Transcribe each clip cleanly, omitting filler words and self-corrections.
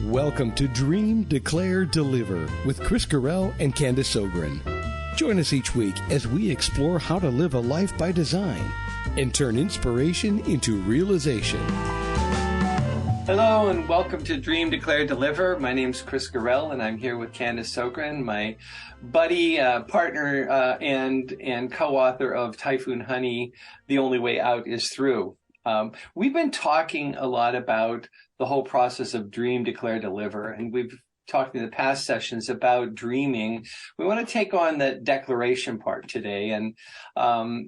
Welcome to Dream, Declare, Deliver with Chris Carell and Candace Ogren. Join us each week as we explore how to live a life by design and turn inspiration into realization. Hello and welcome to Dream, Declare, Deliver. My name's Chris Carell and I'm here with Candace Ogren, my buddy, partner, and co-author of Typhoon Honey, The Only Way Out is Through. We've been talking a lot about the whole process of Dream, Declare, Deliver, and we've talked in the past sessions about dreaming. We want to take on the declaration part today, and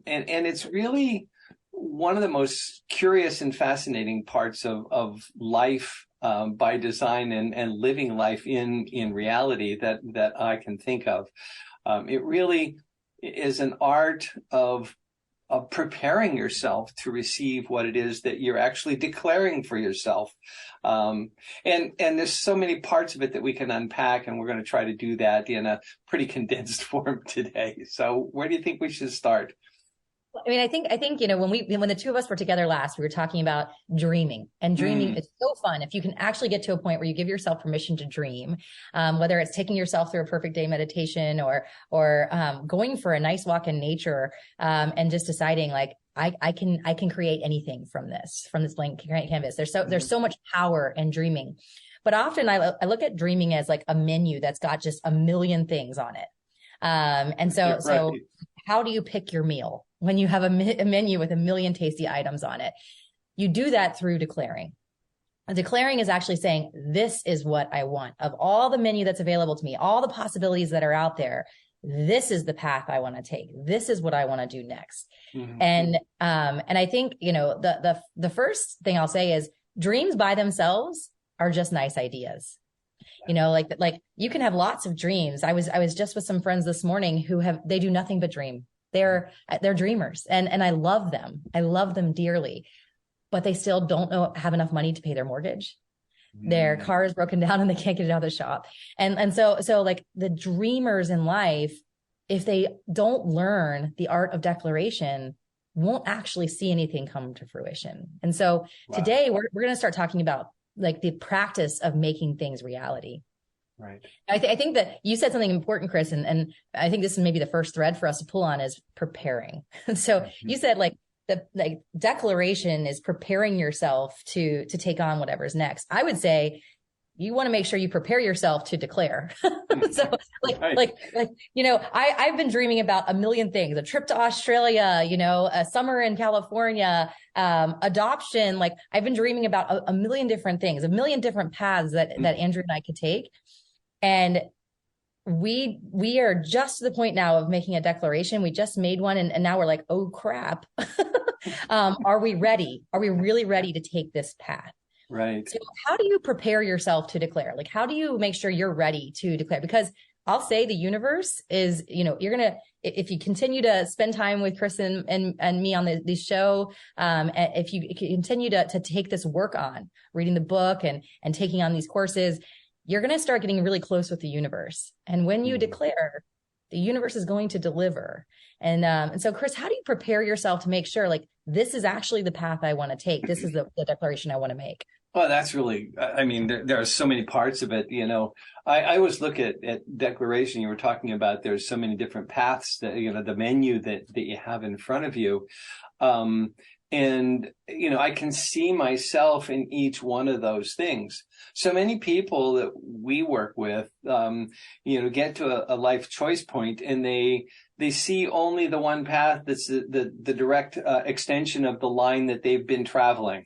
it's really one of the most curious and fascinating parts of life by design and living life in reality that I can think of. It really is an art of preparing yourself to receive what it is that you're actually declaring for yourself. And there's so many parts of it that we can unpack, and we're going to try to do that in a pretty condensed form today. So where do you think we should start? I mean, I think, you know, when the two of us were together last, we were talking about dreaming, and dreaming is so fun. If you can actually get to a point where you give yourself permission to dream, whether it's taking yourself through a perfect day meditation or going for a nice walk in nature, and just deciding like, I can create anything from this blank canvas. There's so much power in dreaming, but often I look at dreaming as like a menu that's got just a million things on it. So how do you pick your meal when you have a menu with a million tasty items on it? You do that through declaring. Declaring is actually saying, this is what I want. Of all the menu that's available to me, all the possibilities that are out there, this is the path I want to take. This is what I want to do next. Mm-hmm. And I think, you know, the first thing I'll say is dreams by themselves are just nice ideas. You know, like you can have lots of dreams. I was just with some friends this morning who they do nothing but dream. They're dreamers, and I love them. I love them dearly, but they still don't have enough money to pay their mortgage. Their car is broken down and they can't get it out of the shop. And so like the dreamers in life, if they don't learn the art of declaration, won't actually see anything come to fruition. And so today we're going to start talking about like the practice of making things reality. Right. I think that you said something important, Chris, and I think this is maybe the first thread for us to pull on is preparing. So you said like the declaration is preparing yourself to take on whatever's next. I would say you want to make sure you prepare yourself to declare. So like, you know, I've been dreaming about a million things, a trip to Australia, you know, a summer in California, adoption. Like I've been dreaming about a million different things, a million different paths that Andrew and I could take. And we are just to the point now of making a declaration. We just made one. And now we're like, oh crap. Are we ready? Are we really ready to take this path? Right. So how do you prepare yourself to declare? Like, how do you make sure you're ready to declare? Because I'll say the universe is, you know, if you continue to spend time with Chris and me on the show, if you continue to take this work on reading the book and taking on these courses, you're going to start getting really close with the universe. And when you declare, the universe is going to deliver. And so, Chris, how do you prepare yourself to make sure like this is actually the path I want to take? This is the declaration I want to make. Well, that's really, I mean, there are so many parts of it. You know, I always look at declaration. You were talking about there's so many different paths that, you know, the menu that you have in front of you. And, you know, I can see myself in each one of those things. So many people that we work with, you know, get to a life choice point and they see only the one path that's the direct extension of the line that they've been traveling.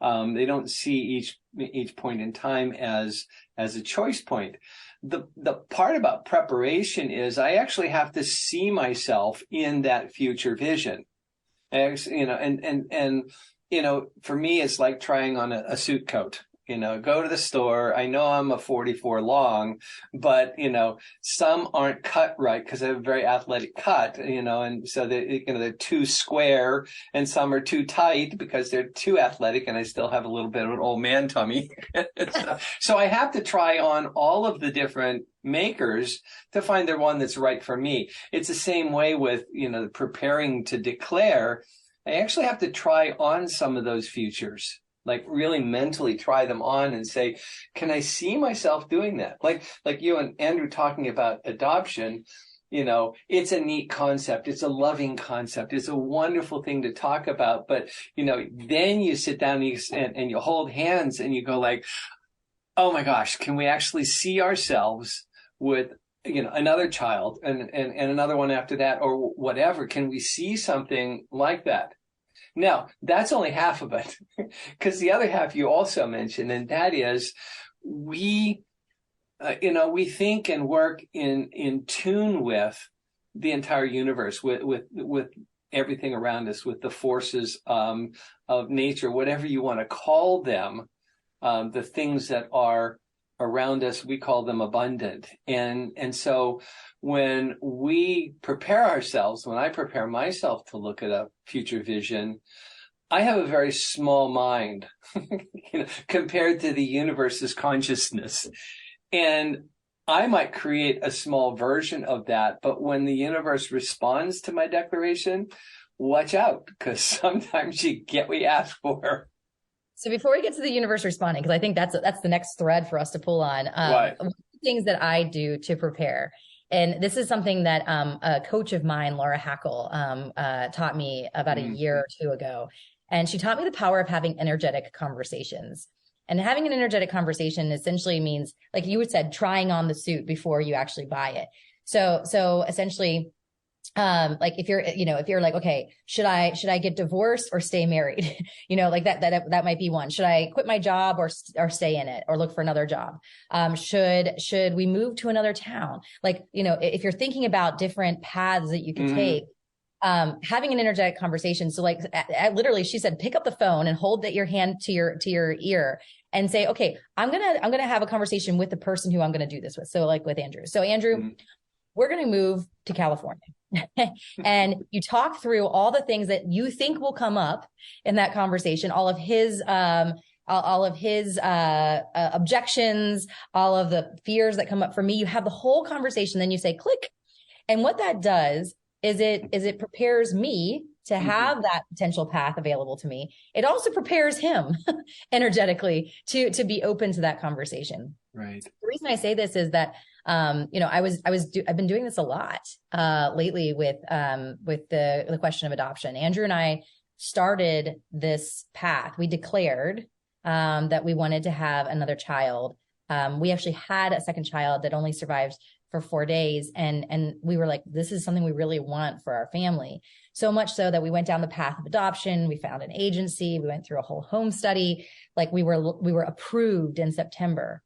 They don't see each point in time as a choice point. The part about preparation is I actually have to see myself in that future vision. You know, and you know, for me, it's like trying on a suit coat. You know, go to the store. I know I'm a 44 long, but, you know, some aren't cut right because I have a very athletic cut, you know, and so they're too square, and some are too tight because they're too athletic, and I still have a little bit of an old man tummy. So I have to try on all of the different makers to find the one that's right for me. It's the same way with, you know, preparing to declare. I actually have to try on some of those futures. like really mentally try them on and say, can I see myself doing that? Like you and Andrew talking about adoption, it's a neat concept. It's a loving concept. It's a wonderful thing to talk about. But, then you sit down and you hold hands and you go like, oh my gosh, can we actually see ourselves with, another child and another one after that or whatever? Can we see something like that? Now, that's only half of it, because the other half you also mentioned, and that is we think and work in tune with the entire universe, with everything around us, with the forces of nature, whatever you want to call them, the things that are around us, we call them abundant. And so when we prepare ourselves, when I prepare myself to look at a future vision, I have a very small mind, compared to the universe's consciousness. And I might create a small version of that. But when the universe responds to my declaration, watch out, because sometimes you get what you ask for. So before we get to the universe responding, because I think that's the next thread for us to pull on, right. One of the things that I do to prepare, and this is something that a coach of mine, Laura Hackle, taught me about a year or two ago. And she taught me the power of having energetic conversations. And having an energetic conversation essentially means, like you had said, trying on the suit before you actually buy it. So essentially, like if you're like, okay, should I get divorced or stay married? Like that might be one. Should I quit my job or stay in it or look for another job? Should we move to another town? Like, if you're thinking about different paths that you can take, having an energetic conversation. So like literally she said, pick up the phone and hold your hand to your ear and say, okay, I'm going to have a conversation with the person who I'm going to do this with. So like with Andrew. So Andrew, we're going to move to California. And you talk through all the things that you think will come up in that conversation, all of his objections, all of the fears that come up for me. You have the whole conversation, then you say click. And what that does is it prepares me to have that potential path available to me. It also prepares him energetically to be open to that conversation. Right. The reason I say this is that, I've been doing this a lot, lately with the question of adoption. Andrew and I started this path. We declared, that we wanted to have another child. We actually had a second child that only survived for 4 days. And we were like, this is something we really want for our family. So much so that we went down the path of adoption. We found an agency. We went through a whole home study. Like we were approved in September.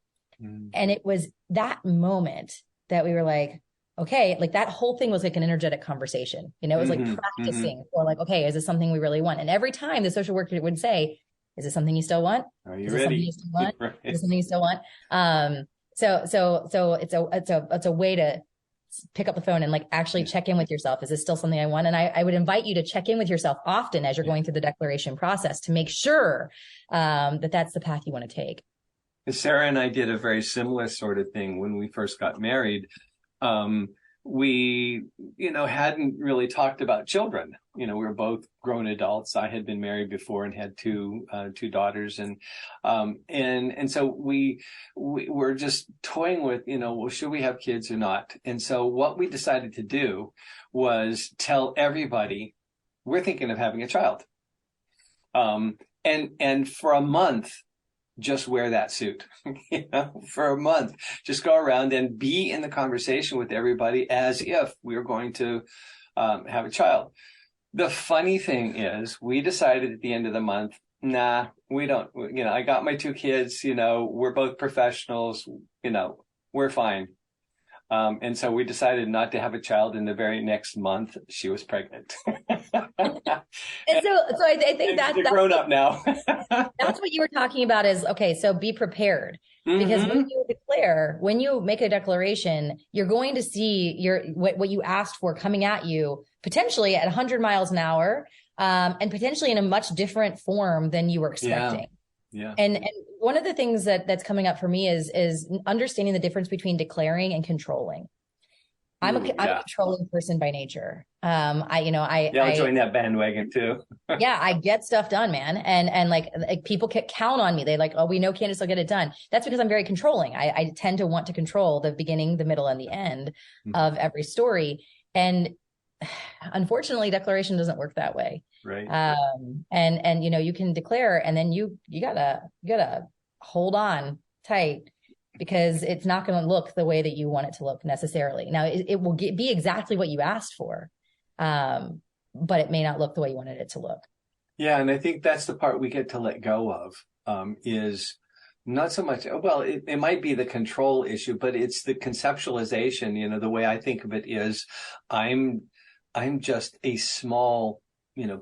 And it was that moment that we were like, okay, like that whole thing was like an energetic conversation. It was like practicing for like, okay, is this something we really want? And every time the social worker would say, is this something you still want? Are you ready? You still want? Right. Is this something you still want? So it's a way to pick up the phone and like actually check in with yourself. Is this still something I want? And I would invite you to check in with yourself often as you're going through the declaration process to make sure that that's the path you want to take. Sarah and I did a very similar sort of thing when we first got married. We, hadn't really talked about children. We were both grown adults. I had been married before and had two daughters. And so we were just toying with, well, should we have kids or not? And so what we decided to do was tell everybody we're thinking of having a child. And for a month, just wear that suit, for a month, just go around and be in the conversation with everybody as if we were going to have a child. The funny thing is we decided at the end of the month, nah, we don't, I got my 2 kids, we're both professionals, we're fine. And so we decided not to have a child. In the very next month, she was pregnant. And so I think that's grown up now. That's what you were talking about is, okay, so be prepared. Because when you make a declaration, you're going to see what you asked for coming at you potentially at 100 miles an hour, and potentially in a much different form than you were expecting. Yeah. And one of the things that's coming up for me is understanding the difference between declaring and controlling. I'm a controlling person by nature. I'll join that bandwagon too. Yeah, I get stuff done, man. And like people can count on me. They like, oh, we know Candace will get it done. That's because I'm very controlling. I tend to want to control the beginning, the middle, and the end of every story. And unfortunately, declaration doesn't work that way. Right. And you can declare, and then you gotta hold on tight, because it's not going to look the way that you want it to look necessarily. Now, it will be exactly what you asked for, but it may not look the way you wanted it to look. Yeah, and I think that's the part we get to let go of, is not so much, well, it might be the control issue, but it's the conceptualization. The way I think of it is I'm just a small,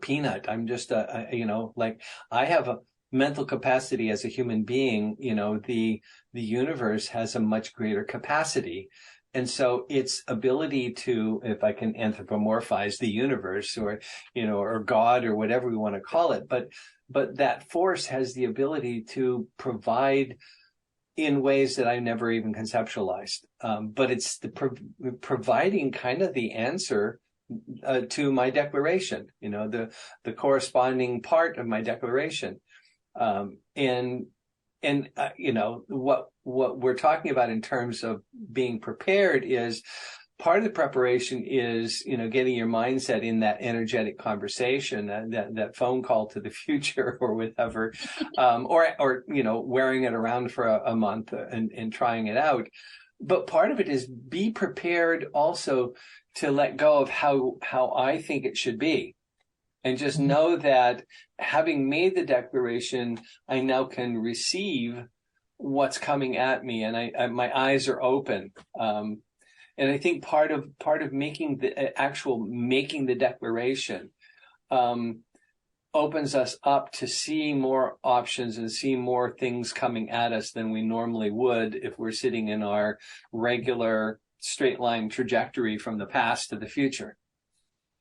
peanut. I'm just like I have a mental capacity as a human being. The universe has a much greater capacity. And so its ability to, if I can anthropomorphize the universe or God or whatever we want to call it, but that force has the ability to provide in ways that I never even conceptualized. But it's the providing kind of the answer to my declaration, the corresponding part of my declaration. What we're talking about in terms of being prepared is part of the preparation is, getting your mindset in that energetic conversation, that phone call to the future or whatever, or wearing it around for a month and trying it out. But part of it is be prepared also to let go of how I think it should be. And just know that having made the declaration, I now can receive what's coming at me, and my eyes are open. And I think part of making the declaration opens us up to see more options and see more things coming at us than we normally would if we're sitting in our regular straight line trajectory from the past to the future.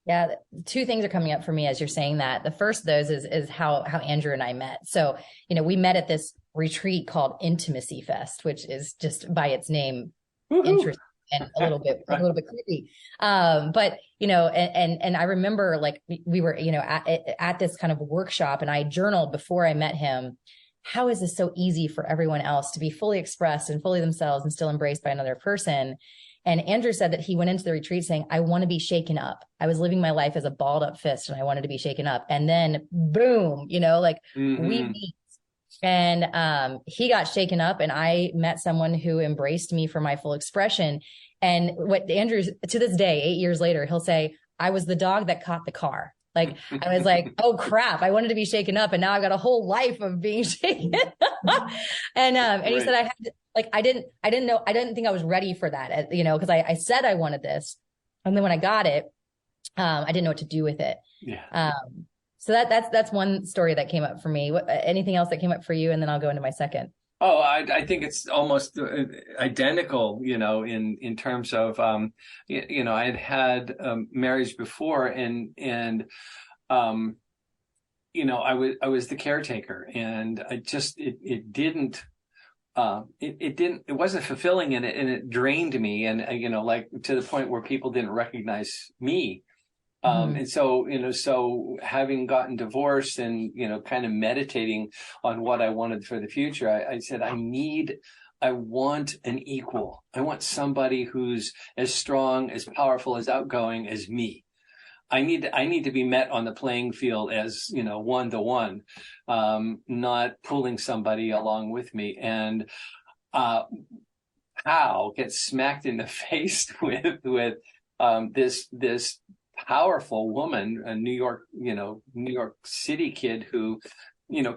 Yeah, two things are coming up for me as you're saying that. The first of those is how Andrew and I met. So, we met at this retreat called Intimacy Fest, which is just by its name interesting and a little bit creepy. But and I remember like we were at this kind of workshop, and I journaled before I met him. How is this so easy for everyone else to be fully expressed and fully themselves and still embraced by another person? And Andrew said that he went into the retreat saying, I want to be shaken up. I was living my life as a balled up fist and I wanted to be shaken up. And then boom, we meet. And he got shaken up, and I met someone who embraced me for my full expression. And what Andrew, to this day, 8 years later, he'll say, I was the dog that caught the car. Like, I was like, oh crap, I wanted to be shaken up, and now I've got a whole life of being shaken up. And he said, I had to, I didn't know, I didn't think I was ready for that, because I said I wanted this. And then when I got it, I didn't know what to do with it. Yeah. So that's one story that came up for me. Anything else that came up for you? And then I'll go into my second. Oh, I think it's almost identical, in terms of, I had marriage before, and I was the caretaker, and I just, it wasn't fulfilling, and it drained me, and, to the point where people didn't recognize me. And so, so having gotten divorced and, kind of meditating on what I wanted for the future, I said, I want an equal. I want somebody who's as strong, as powerful, as outgoing as me. I need to be met on the playing field as, 1-to-1, not pulling somebody along with me. And, Hal gets smacked in the face with this powerful woman, a New York City kid who,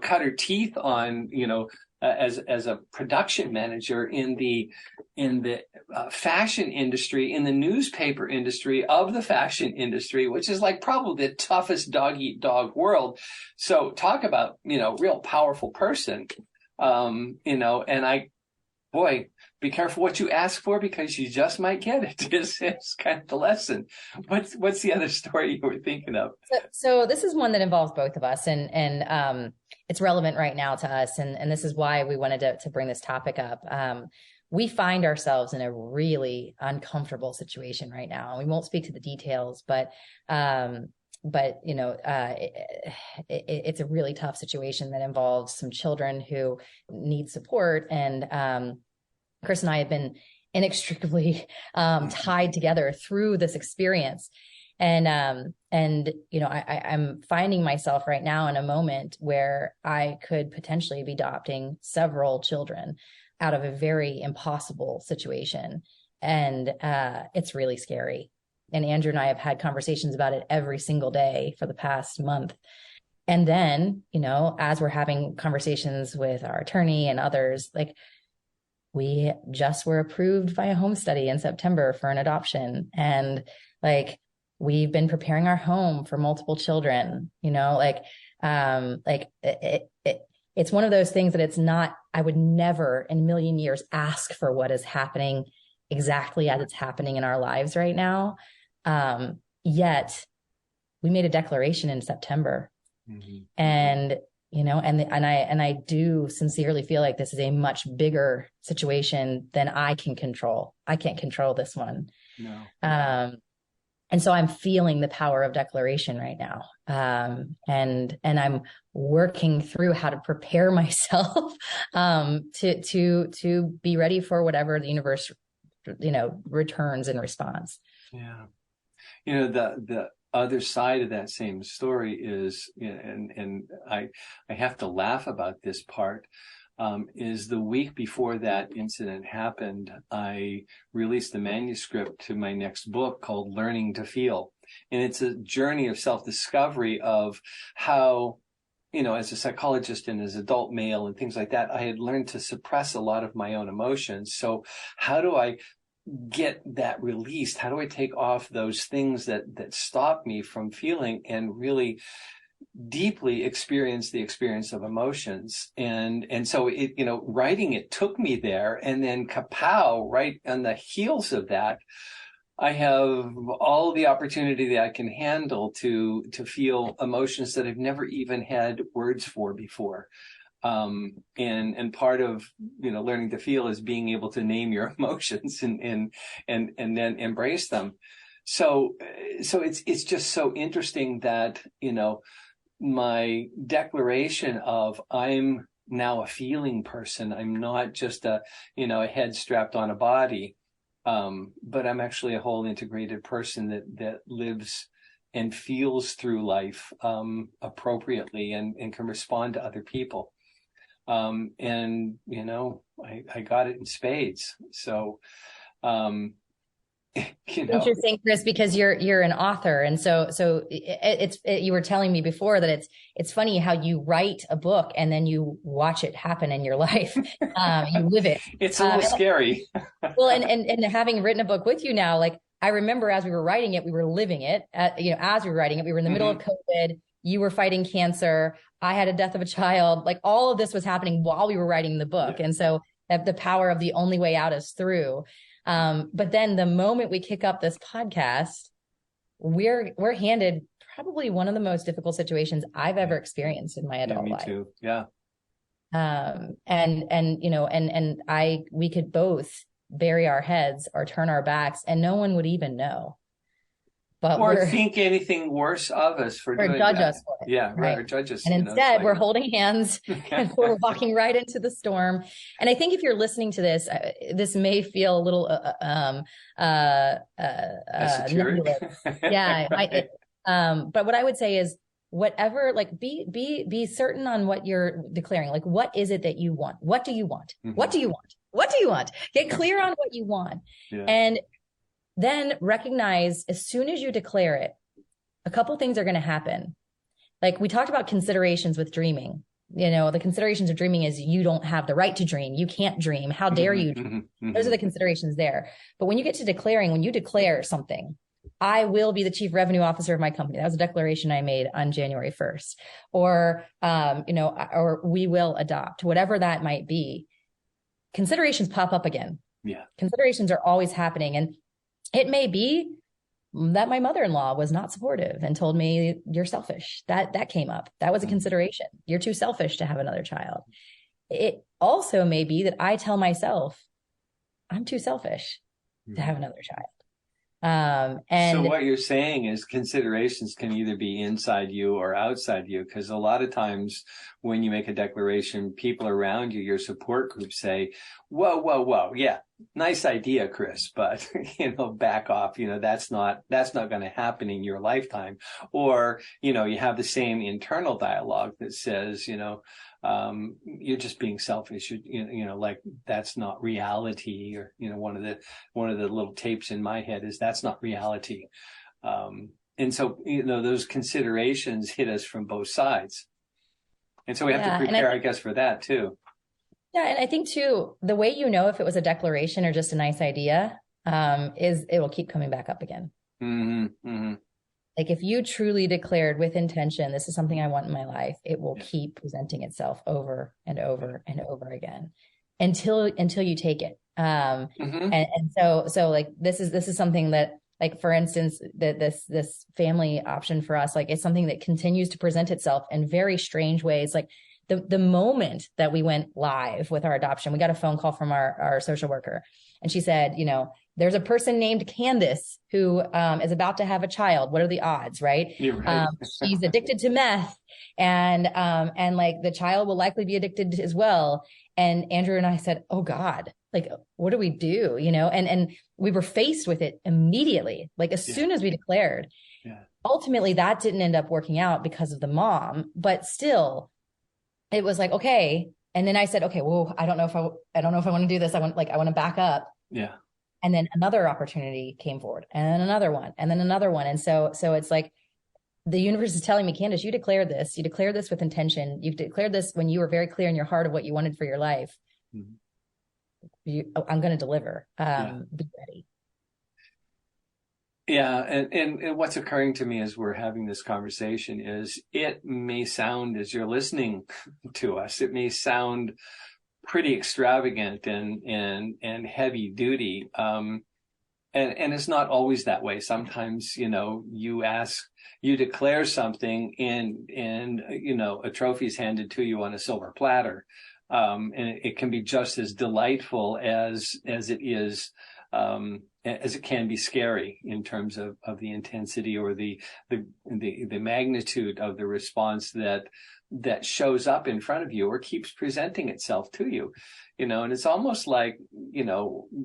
cut her teeth on, as a production manager in the fashion industry, in the newspaper industry of the fashion industry, which is like probably the toughest dog eat dog world. So talk about, real powerful person, and boy, be careful what you ask for, because you just might get it. It's kind of the lesson. What's the other story you were thinking of? So this is one that involves both of us, and it's relevant right now to us. And this is why we wanted to bring this topic up. we find ourselves in a really uncomfortable situation right now. We won't speak to the details, but it's a really tough situation that involves some children who need support. And Chris and I have been inextricably tied together through this experience. And I'm finding myself right now in a moment where I could potentially be adopting several children out of a very impossible situation. And it's really scary. And Andrew and I have had conversations about it every single day for the past month. And then, as we're having conversations with our attorney and others, like, we just were approved by a home study in September for an adoption. And like, we've been preparing our home for multiple children, it's one of those things that it's not, I would never in a million years ask for what is happening exactly as it's happening in our lives right now. Yet we made a declaration in September. Mm-hmm. And I do sincerely feel like this is a much bigger situation than I can control. I can't control this one. No. And so I'm feeling the power of declaration right now. And I'm working through how to prepare myself, to be ready for whatever the universe, returns in response. Yeah. The other side of that same story is, and I have to laugh about this part, is the week before that incident happened, I released the manuscript to my next book called Learning to Feel. And it's a journey of self-discovery of how, as a psychologist and as adult male and things like that, I had learned to suppress a lot of my own emotions. So how do I get that released? How do I take off those things that stop me from feeling and really deeply experience the experience of emotions? And so it, writing it took me there, and then kapow, right on the heels of that, I have all the opportunity that I can handle to feel emotions that I've never even had words for before. And part of, learning to feel is being able to name your emotions and then embrace them. So it's just so interesting that, my declaration of I'm now a feeling person. I'm not just a head strapped on a body. But I'm actually a whole integrated person that lives and feels through life, appropriately and can respond to other people. And I got it in spades. So, Interesting, Chris, because you're an author. And so you were telling me before that it's funny how you write a book and then you watch it happen in your life. You live it. It's a little scary. Well, and having written a book with you now, like, I remember as we were writing it, we were living it. As we were writing it, we were in the middle of COVID. You were fighting cancer. I had a death of a child. Like, all of this was happening while we were writing the book. Yeah. And so the power of the only way out is through. But then the moment we kick up this podcast, we're handed probably one of the most difficult situations I've ever experienced in my adult life. Me too. Yeah. We could both bury our heads or turn our backs and no one would even know. Or think anything worse of us for doing that. Or judge us for it. Yeah, right. Or judge us. And instead, we're holding hands and we're walking right into the storm. And I think if you're listening to this, this may feel a little nebulous. Yeah. But what I would say is, whatever, like, be certain on what you're declaring. Like, what is it that you want? What do you want? Mm-hmm. What do you want? What do you want? Get clear on what you want. Yeah. And then recognize, as soon as you declare it, a couple things are going to happen. Like, we talked about considerations with dreaming. The considerations of dreaming is you don't have the right to dream. You can't dream. How dare you dream? Those are the considerations there. But when you get to declaring, when you declare something, I will be the chief revenue officer of my company. That was a declaration I made on January 1st. Or, or we will adopt, whatever that might be. Considerations pop up again. Yeah. Considerations are always happening. And it may be that my mother-in-law was not supportive and told me, you're selfish. That came up. That was a consideration. You're too selfish to have another child. It also may be that I tell myself, I'm too selfish to have another child. So what you're saying is considerations can either be inside you or outside you, because a lot of times when you make a declaration, people around you, your support group say, whoa, yeah, nice idea, Chris, but, back off, that's not going to happen in your lifetime. Or, you have the same internal dialogue that says, you're just being selfish. Like that's not reality. Or, one of the little tapes in my head is that's not reality. And so, those considerations hit us from both sides. And so we have to prepare, I guess, for that too. Yeah. And I think too, the way if it was a declaration or just a nice idea, is it will keep coming back up again. Mm-hmm. Mm-hmm. Like if you truly declared with intention, this is something I want in my life, it will keep presenting itself over and over and over again until you take it. And so like this is something that, like, for instance, that this family option for us, like it's something that continues to present itself in very strange ways. Like the moment that we went live with our adoption, we got a phone call from our social worker, and she said, there's a person named Candace who is about to have a child. What are the odds, right? You're right. She's addicted to meth, and like the child will likely be addicted as well. And Andrew and I said, "Oh God, like what do we do?" And we were faced with it immediately, like as soon as we declared. Yeah. Ultimately, that didn't end up working out because of the mom, but still, it was like okay. And then I said, "Okay, well, I don't know if I want to do this. I want to back up." Yeah. And then another opportunity came forward, and then another one, and then another one. And so it's like the universe is telling me, Candace, you declared this with intention. You've declared this when you were very clear in your heart of what you wanted for your life. Mm-hmm. I'm going to deliver. Be ready. Yeah. And what's occurring to me as we're having this conversation is it may sound, as you're listening to us, it may sound pretty extravagant and heavy duty. And it's not always that way. Sometimes, you declare something and a trophy is handed to you on a silver platter. And it can be just as delightful as it is, as it can be scary in terms of the intensity or the magnitude of the response that shows up in front of you or keeps presenting itself to you, and it's almost like,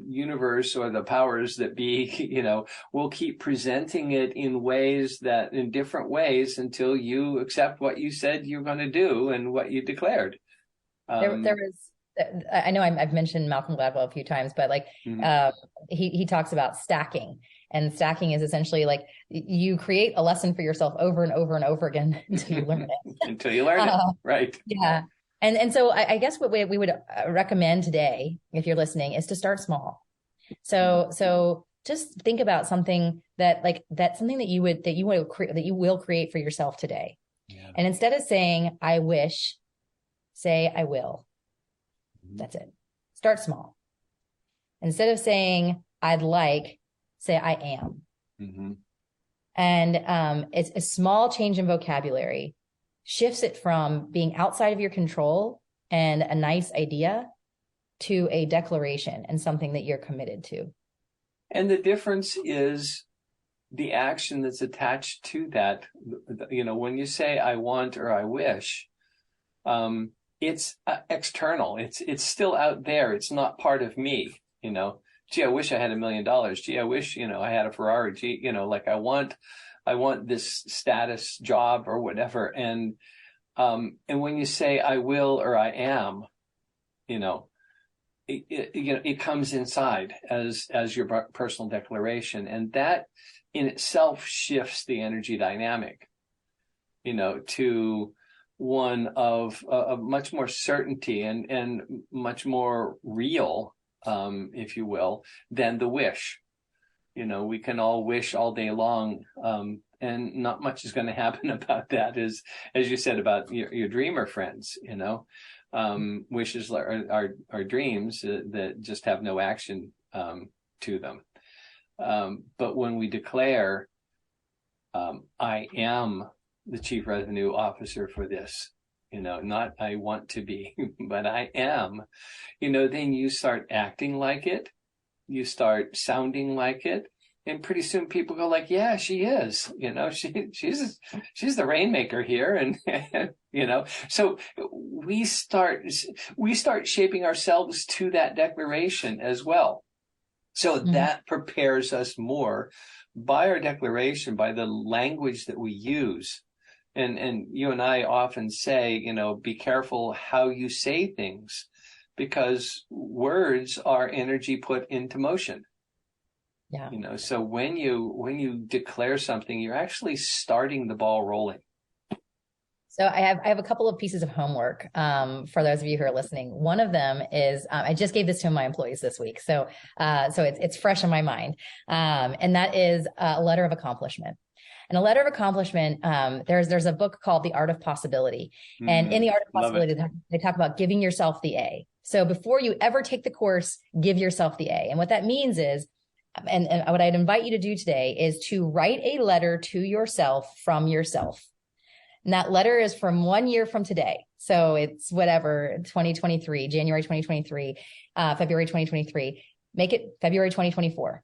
universe or the powers that be, will keep presenting it in different ways until you accept what you said you're going to do and what you declared. There was, I know I've mentioned Malcolm Gladwell a few times, but like, he talks about stacking, and stacking is essentially like you create a lesson for yourself over and over and over again until you learn it. Until you learn it. Right. Yeah. And so I guess what we would recommend today, if you're listening, is to start small. So just think about something that's something that you will create for yourself today. Yeah. And instead of saying, I wish, say, I will. That's it. Start small. Instead of saying, I'd like, say, I am. Mm-hmm. And it's a small change in vocabulary shifts it from being outside of your control and a nice idea to a declaration and something that you're committed to. And the difference is the action that's attached to that. When you say I want or I wish, it's external. It's still out there. It's not part of me. Gee, I wish I had $1 million. Gee, I wish, I had a Ferrari. Gee, like I want this status job or whatever. And when you say I will or I am, it comes inside as your personal declaration. And that in itself shifts the energy dynamic, to one of much more certainty and much more real, if you will, than the wish. We can all wish all day long, and not much is going to happen about that. As you said about your dreamer friends, wishes are dreams that just have no action to them. But when we declare, I am the chief revenue officer for this, not I want to be, but I am, then you start acting like it. you start sounding like it. And pretty soon people go like, yeah, she is, she's the rainmaker here. And, so we start shaping ourselves to that declaration as well. So that prepares us more by our declaration, by the language that we use. And you and I often say, be careful how you say things, because words are energy put into motion. Yeah. So when you declare something, you're actually starting the ball rolling. So I have a couple of pieces of homework for those of you who are listening. One of them is I just gave this to my employees this week, so it's fresh in my mind, and that is a letter of accomplishment. And a letter of accomplishment, there's a book called The Art of Possibility, and in The Art of Possibility, they talk about giving yourself the A. So before you ever take the course, give yourself the A, and what that means is. And what I'd invite you to do today is to write a letter to yourself from yourself. And that letter is from 1 year from today. So it's whatever, 2023, January 2023, February 2023. Make it February 2024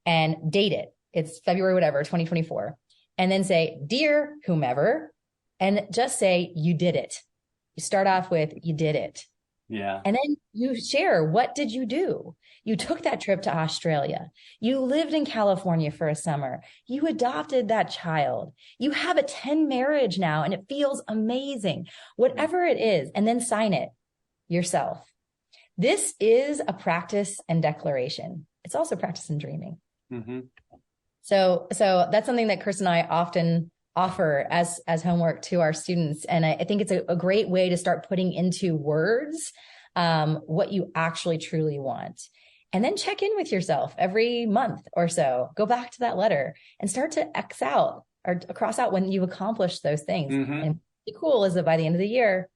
and date it. It's February, whatever, 2024. And then say, dear whomever, and just say, you did it. You start off with, you did it. Yeah. And then you share, what did you do? You took that trip to Australia. You lived in California for a summer. You adopted that child. You have a 10 marriage now, and it feels amazing. Whatever it is, and then sign it yourself. This is a practice and declaration. It's also practice and dreaming. Mm-hmm. So that's something that Chris and I often offer as homework to our students. And I think it's a great way to start putting into words what you actually truly want. And then check in with yourself every month or so. Go back to that letter and start to X out or cross out when you've accomplished those things. Mm-hmm. And what's cool is that by the end of the year,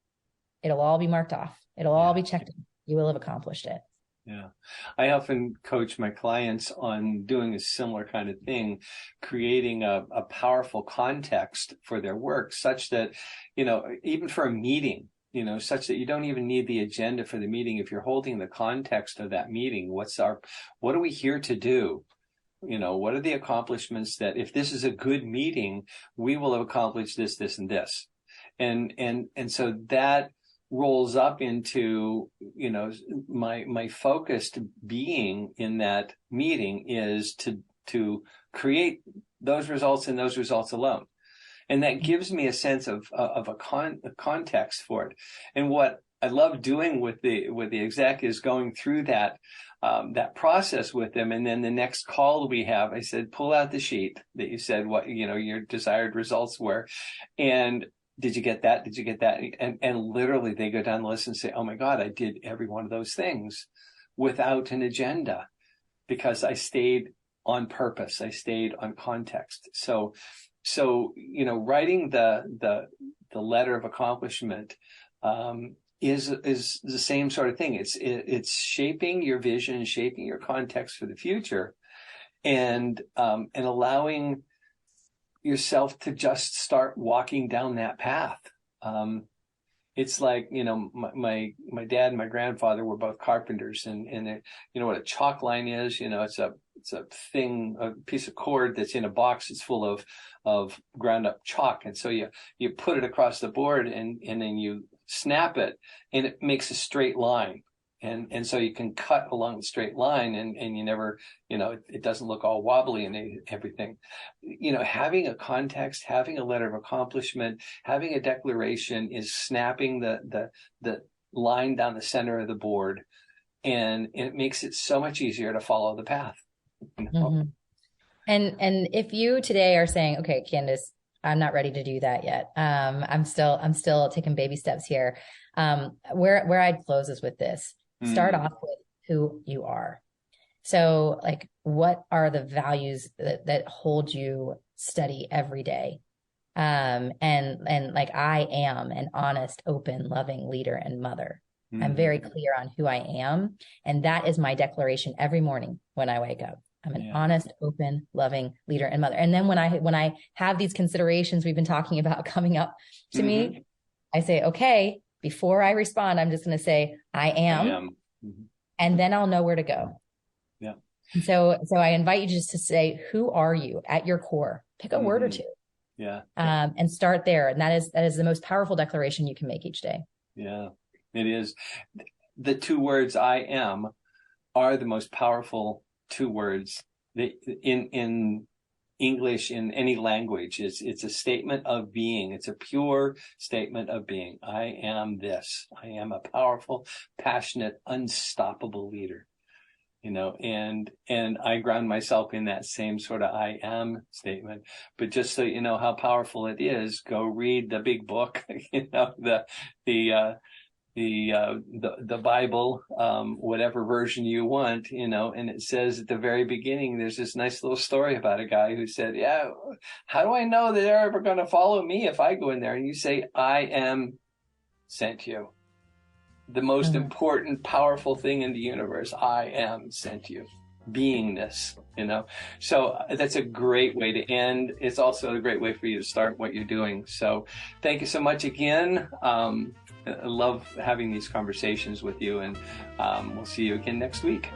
it'll all be marked off. It'll all be checked in. You will have accomplished it. Yeah. I often coach my clients on doing a similar kind of thing, creating a powerful context for their work such that, even for a meeting, such that you don't even need the agenda for the meeting. If you're holding the context of that meeting, what are we here to do? What are the accomplishments that if this is a good meeting, we will have accomplished this, this, and this. And so that rolls up into, my focused being in that meeting is to create those results and those results alone. And that gives me a sense of a context for it. And what I love doing with the exec is going through that process with them. And then the next call we have, I said, pull out the sheet that you said what, your desired results were. And did you get that? Did you get that? And literally they go down the list and say, oh my God, I did every one of those things without an agenda because I stayed on purpose. I stayed on context. So, writing the letter of accomplishment, is the same sort of thing. It's shaping your vision, shaping your context for the future and allowing yourself to just start walking down that path. It's like, my dad and my grandfather were both carpenters and what a chalk line is, it's a thing, a piece of cord that's in a box that's full of ground up chalk. And so you put it across the board and then you snap it and it makes a straight line. And so you can cut along the straight line and you never, it doesn't look all wobbly and everything. Having a context, having a letter of accomplishment, having a declaration is snapping the line down the center of the board. And it makes it so much easier to follow the path. Mm-hmm. And if you today are saying, okay, Candace, I'm not ready to do that yet. I'm still taking baby steps here. Where I'd close is with this. Start off with who you are. So what are the values that hold you steady every day? And I am an honest, open, loving leader and mother. Mm-hmm. I'm very clear on who I am. And that is my declaration every morning when I wake up. I'm an honest, open, loving leader and mother. And then when I have these considerations we've been talking about coming up to me, I say, okay, before I respond, I'm just going to say, I am. Mm-hmm. And then I'll know where to go. Yeah. And so I invite you just to say, who are you at your core? Pick a word or two. Yeah. And start there. And that is the most powerful declaration you can make each day. Yeah, it is. The two words I am are the most powerful two words in English, in any language. It's a statement of being. It's a pure statement of being. I am this. I am a powerful, passionate, unstoppable leader. And I ground myself in that same sort of I am statement. But just so you know how powerful it is, go read the big book, the Bible, whatever version you want, and it says at the very beginning, there's this nice little story about a guy who said, yeah, how do I know that they're ever going to follow me if I go in there? And you say, I am sent you. The most important, powerful thing in the universe. I am sent you. Beingness, So that's a great way to end. It's also a great way for you to start what you're doing. So thank you so much again. I love having these conversations with you, and we'll see you again next week.